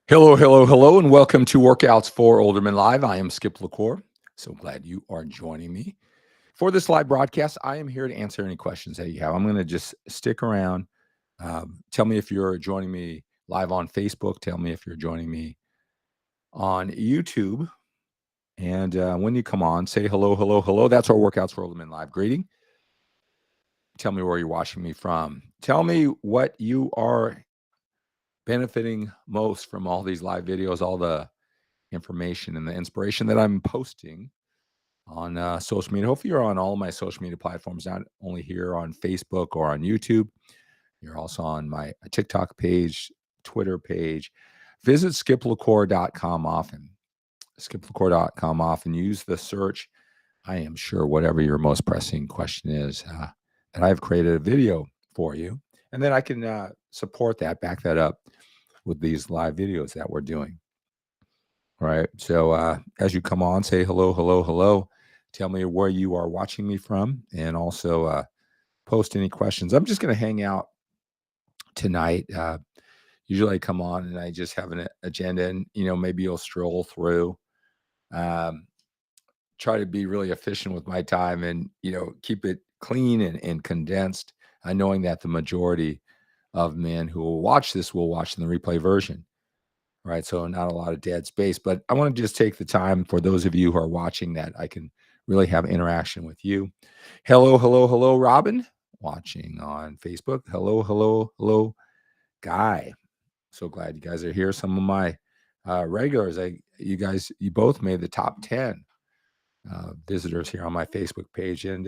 Hello, hello, hello, and welcome to Workouts for Older Men Live. I am Skip LaCour. So glad you are joining me for this live broadcast. I am here to answer any questions that you have. I'm going to just stick around. Tell me if you're joining me live on Facebook. Tell me if you're joining me on YouTube. And when you come on, say hello, hello, hello. That's our Workouts for Older Men Live greeting. Tell me where you're watching me from. Tell me what you are benefiting most from all these live videos, all the information and the inspiration that I'm posting on social media. Hopefully, you're on all of my social media platforms, not only here on Facebook or on YouTube. You're also on my TikTok page, Twitter page. Visit skiplacour.com often. Skiplacour.com often. Use the search. I am sure whatever your most pressing question is, that I've created a video for you. And then I can support that, back that up with these live videos that we're doing. All right. So as you come on, say hello, hello, hello. Tell me where you are watching me from, and also post any questions. I'm just going to hang out tonight. Usually I come on and I just have an agenda, and maybe you'll stroll through. Um, Try to be really efficient with my time, and keep it clean and condensed. Knowing that the majority of men who will watch this will watch in the replay version. Right. So not a lot of dead space, but I want to just take the time for those of you who are watching that I can really have interaction with you. Hello, hello, hello, Robin, watching on Facebook. Hello, hello, hello, Guy. So glad you guys are here. Some of my regulars, you both made the top 10 visitors here on my Facebook page. And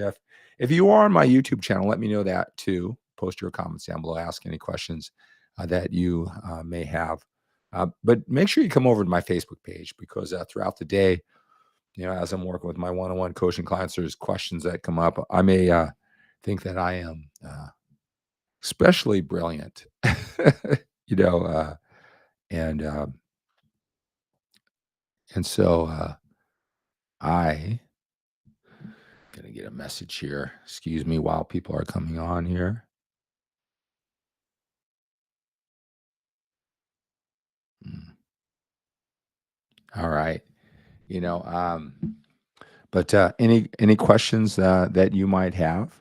if you are on my YouTube channel, let me know that too. Post your comments down below. Ask any questions that you may have. But make sure you come over to my Facebook page, because throughout the day, as I'm working with my one-on-one coaching clients, there's questions that come up. I may think that I am especially brilliant, you know, uh, and uh, and so I gonna get a message here. Excuse me while people are coming on here. Mm. All right, you know, um, but any questions that you might have,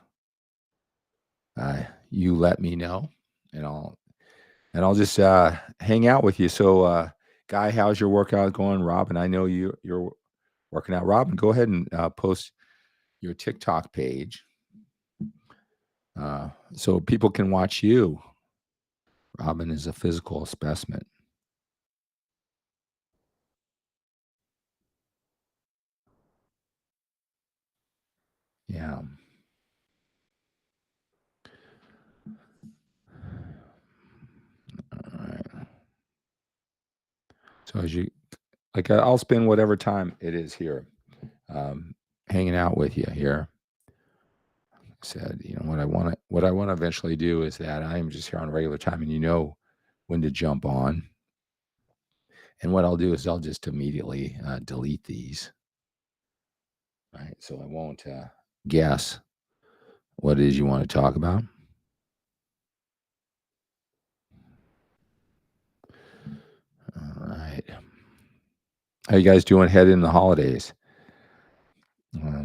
you let me know, and I'll just hang out with you. So, Guy, how's your workout going? Robin, I know you're working out. Robin, go ahead and post your TikTok page so people can watch you. Robin is a physical specimen. Yeah. All right. So as you I'll spend whatever time it is here, um, hanging out with you here. Said, what I want to eventually do is that I am just here on regular time, and when to jump on. And what I'll do is I'll just immediately delete these. Right. So I won't guess what it is you want to talk about. All right. How you guys doing heading in the holidays?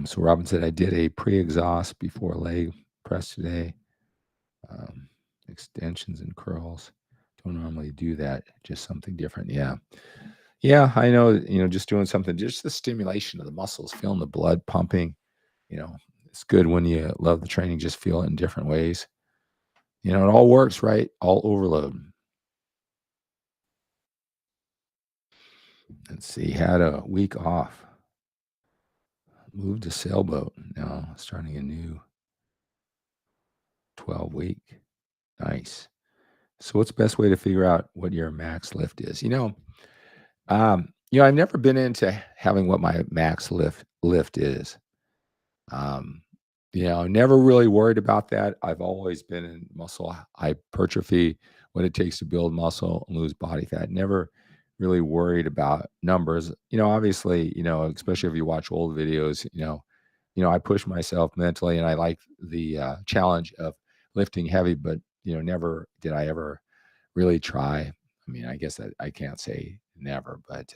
So Robin said, I did a pre-exhaust before leg press today. Extensions and curls. Don't normally do that. Just something different. Yeah. Yeah, I know, just doing something, just the stimulation of the muscles, feeling the blood pumping, it's good when you love the training, just feel it in different ways. It all works, right? All overload. Let's see, had a week off, moved to sailboat. Now starting a new 12-week. Nice. So what's the best way to figure out what your max lift is? I've never been into having what my max lift is. Um, never really worried about that. I've always been in muscle hypertrophy, what it takes to build muscle and lose body fat. Never really worried about numbers. Obviously, especially if you watch old videos, I push myself mentally, and I like the challenge of lifting heavy, but never did I ever really try I mean, I guess I can't say never, but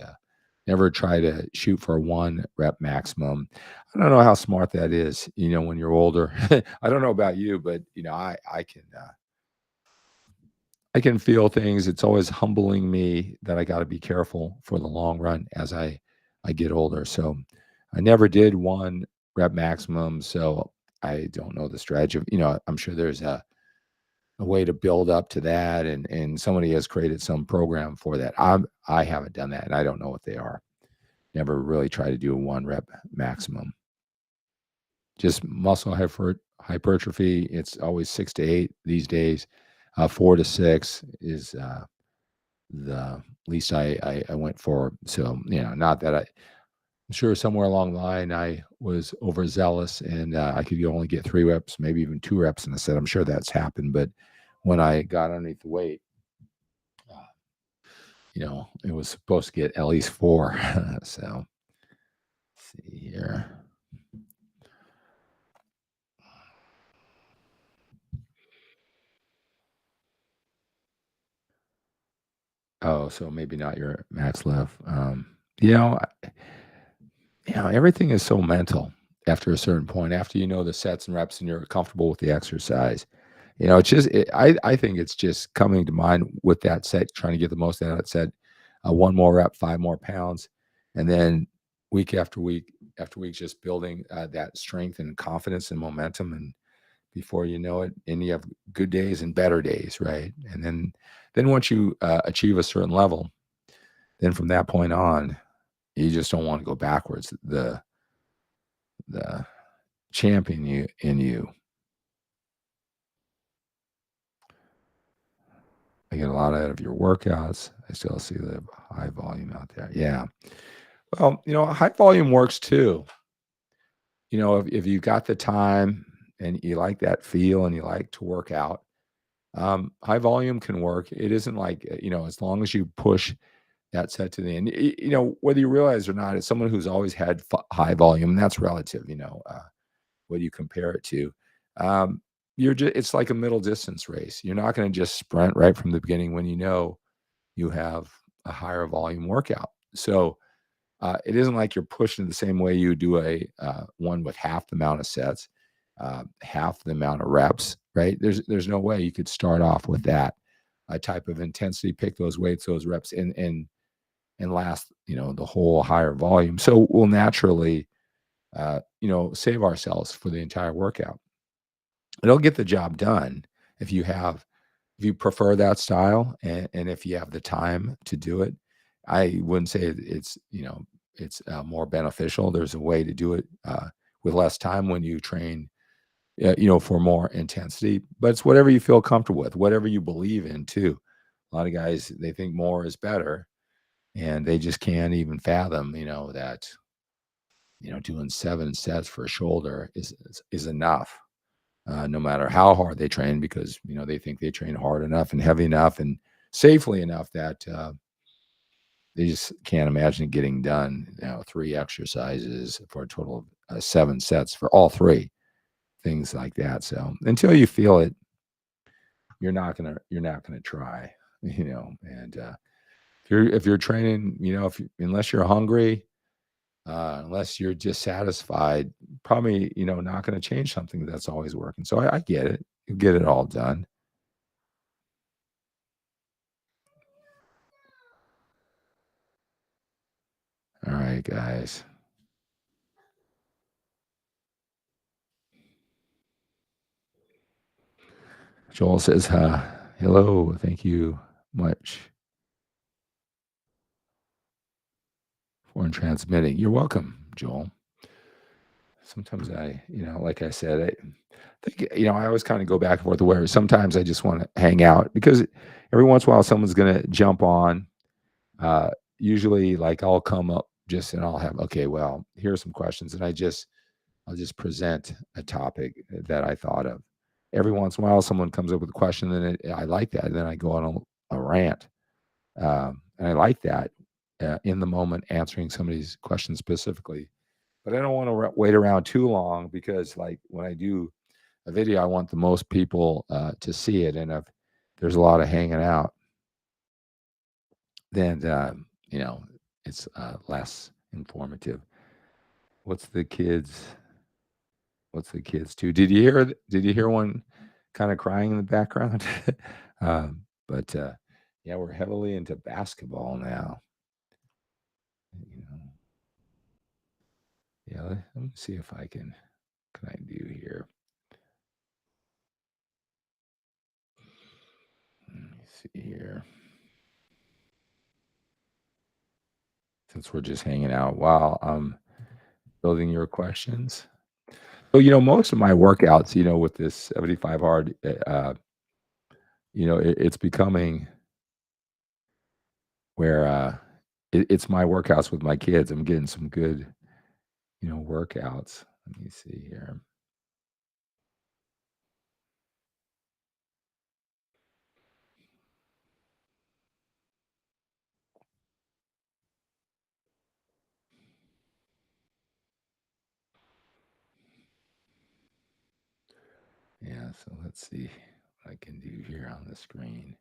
never try to shoot for a one rep maximum. I don't know how smart that is, when you're older. I don't know about you, but I can feel things. It's always humbling me that I got to be careful for the long run as I get older. So I never did one rep maximum. So I don't know the strategy of, I'm sure there's a way to build up to that, and somebody has created some program for that. I haven't done that, and I don't know what they are. Never really tried to do a one rep maximum. Just muscle hypertrophy. It's always 6 to 8 these days. 4 to 6 is the least I went for. So not that I'm sure somewhere along the line I was overzealous and I could only get 3 reps, maybe even 2 reps in a set. I'm sure that's happened, but when I got underneath the weight, uh, it was supposed to get at least 4. So let's see here. Oh, so maybe not your max lift. You know, everything is so mental after a certain point. After you know the sets and reps and you're comfortable with the exercise, it's just. I think it's just coming to mind with that set, trying to get the most out of that set. One more rep, 5 more pounds, and then week after week, just building that strength and confidence and momentum. And before you know it, and you have good days and better days, right? And then once you achieve a certain level, then from that point on, you just don't want to go backwards. The champion in you. I get a lot out of your workouts. I still see the high volume out there. Yeah. Well, high volume works too. If you got the time and you like that feel and you like to work out, high volume can work. It isn't like, as long as you push that set to the end, whether you realize or not, as someone who's always had high volume, and that's relative, what you compare it to. Um, it's like a middle distance race. You're not going to just sprint right from the beginning when you have a higher volume workout. So it isn't like you're pushing the same way you do a one with half the amount of sets, half the amount of reps, right? There's no way you could start off with that type of intensity, pick those weights, those reps, and last, the whole higher volume. So we'll naturally, save ourselves for the entire workout. It'll get the job done if you prefer that style, and if you have the time to do it. I wouldn't say it's more beneficial. There's a way to do it with less time when you train, for more intensity. But it's whatever you feel comfortable with, whatever you believe in too. A lot of guys, they think more is better, and they just can't even fathom, that doing 7 sets for a shoulder is enough. No matter how hard they train, because they think they train hard enough and heavy enough and safely enough that they just can't imagine getting done 3 exercises for a total of 7 sets for all 3 things like that. So until you feel it, you're not gonna try. And if you're training, unless you're hungry, unless you're dissatisfied, probably, not going to change something that's always working. So I get it. You get it all done. All right, guys. Joel says, hello. Thank you much for transmitting. You're welcome, Joel. Sometimes like I said, I think, I always kind of go back and forth where sometimes I just want to hang out because every once in a while someone's going to jump on. Uh, Usually, like I'll come up just and I'll have, okay, well, here are some questions, and I'll just present a topic that I thought of. Every once in a while, someone comes up with a question, and I like that, and then I go on a rant, and I like that in the moment answering somebody's question specifically. But I don't want to wait around too long because, like, when I do a video, I want the most people to see it, and if there's a lot of hanging out, then it's less informative. What's the kids? What's the kids too? Did you hear one kind of crying in the background? But yeah, we're heavily into basketball now. You know, yeah. Let me see if I can I do here. Let me see here. Since we're just hanging out while I'm building your questions. So, most of my workouts, with this 75 hard, it's becoming where it's my workouts with my kids. I'm getting some good, workouts. Let me see here. Yeah, so let's see what I can do here on the screen.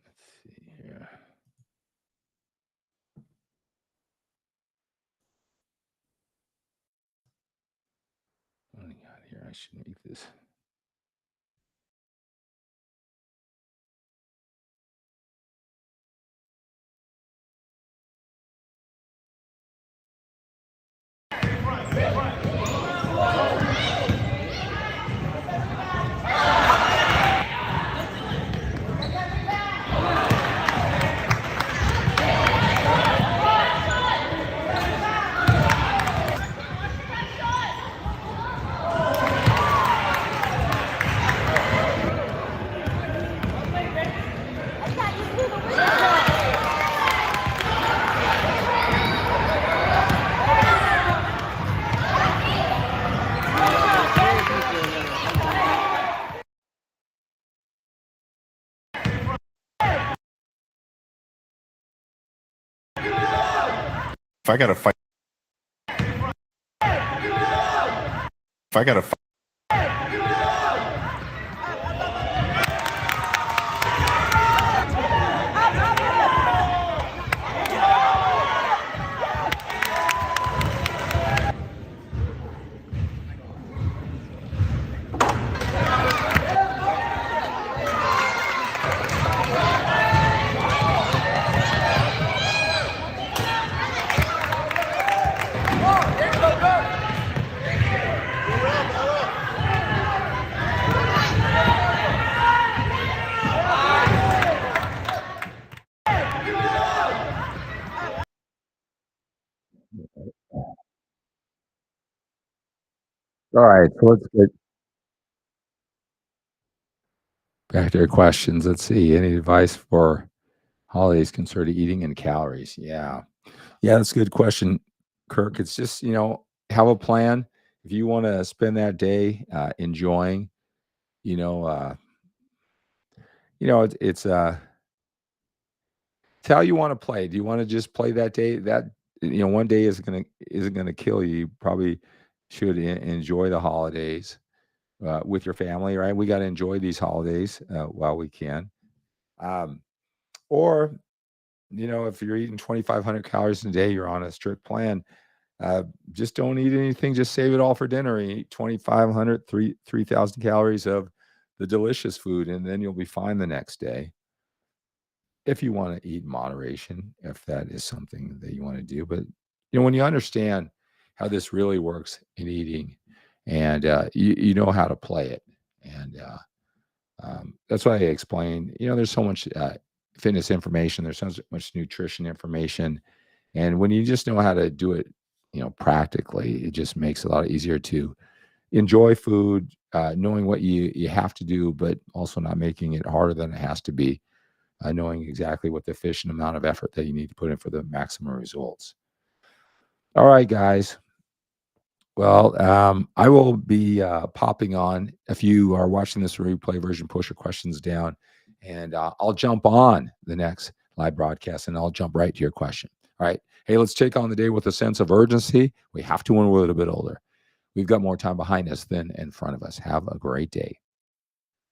Let's see here. What do I got here? I should make this. If I gotta fight, All right, so let's get back to your questions. Let's see. Any advice for holidays concerning eating and calories? Yeah. Yeah, that's a good question, Kirk. It's just, have a plan. If you want to spend that day enjoying, you know, uh, it's how you want to play. Do you want to just play that day? That one day isn't gonna kill you. You probably should enjoy the holidays with your family, right? We got to enjoy these holidays while we can. Um, or if you're eating 2,500 calories a day, you're on a strict plan. Just don't eat anything. Just save it all for dinner. And eat 2,500, 3,000 calories of the delicious food, and then you'll be fine the next day. If you want to eat in moderation, if that is something that you want to do. But when you understand how this really works in eating, and you know how to play it, and that's why I explained. There's so much fitness information. There's so much nutrition information, and when you just know how to do it, practically, it just makes it a lot easier to enjoy food, knowing what you have to do, but also not making it harder than it has to be. knowing exactly what the efficient amount of effort that you need to put in for the maximum results. All right, guys. Well, I will be popping on. If you are watching this replay version, push your questions down, and I'll jump on the next live broadcast, and I'll jump right to your question. All right. Hey, let's take on the day with a sense of urgency. We have to when we're a little bit older. We've got more time behind us than in front of us. Have a great day.